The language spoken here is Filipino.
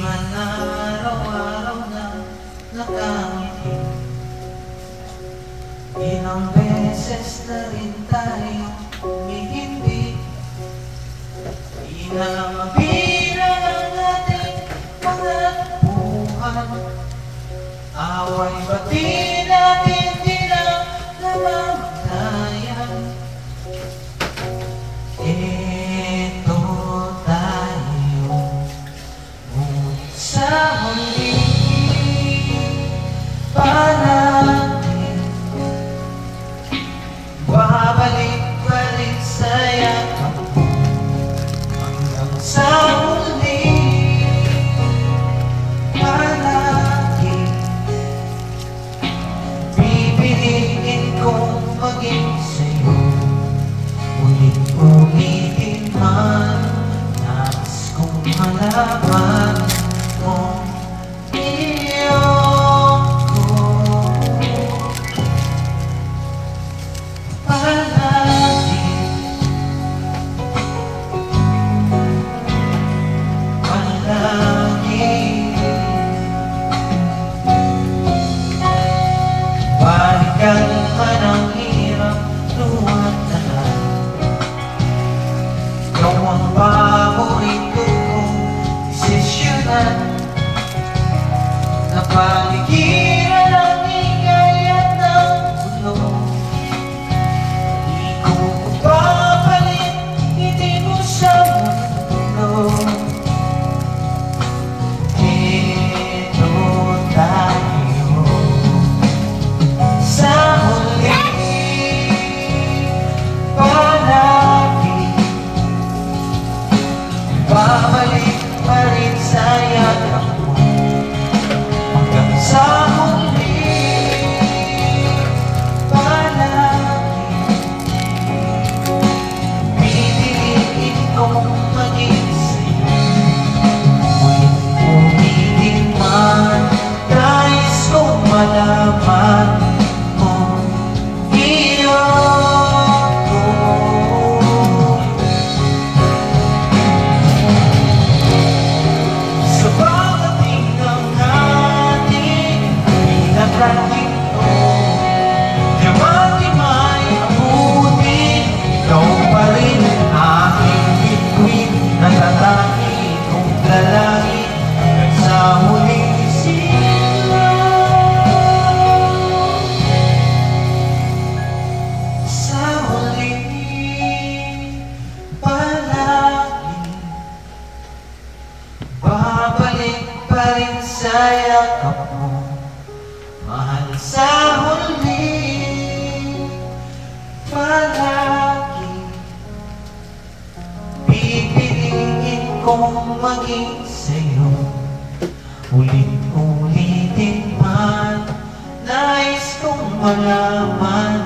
man araw-araw na nakangiti. Ilang beses na rin tayo humihindi. Di na mabilang ang ating mga buwan. Away bati natin di na namamatayan. Ito tayo, ngunit sa huli palagi babalik pa rin sa yakap mo hanggang sa huli. Palagi pipiliin kong maging sa'yo, ulit-ulitin man. Nais kong malaman mo balikan man ang hirap luwat lahat. Ikaw ang paborito kong desisyonan. Napaligiran ang ingay at ng gulo. Di ko papalit ngiti mo sa mundo. Ito tayo sa huli palagi. Babalik pa rin sa yakap mo hanggang sa huli palagi. Pipiliin kong maging sa'yo, ulit-ulitin man. Nais kong malaman mo sa pagdating ng ating pinagdating ko. Diamante-may abutin, ikaw pa rin aking bituin. Natatangi kong lalangin hanggang sa huling silaw. Sa huli palagi babalik pa rin sa yakap mo, mahal. Sa huli palagi pipiliin kong maging sa'yo, ulit-ulitin man. Nais kong malaman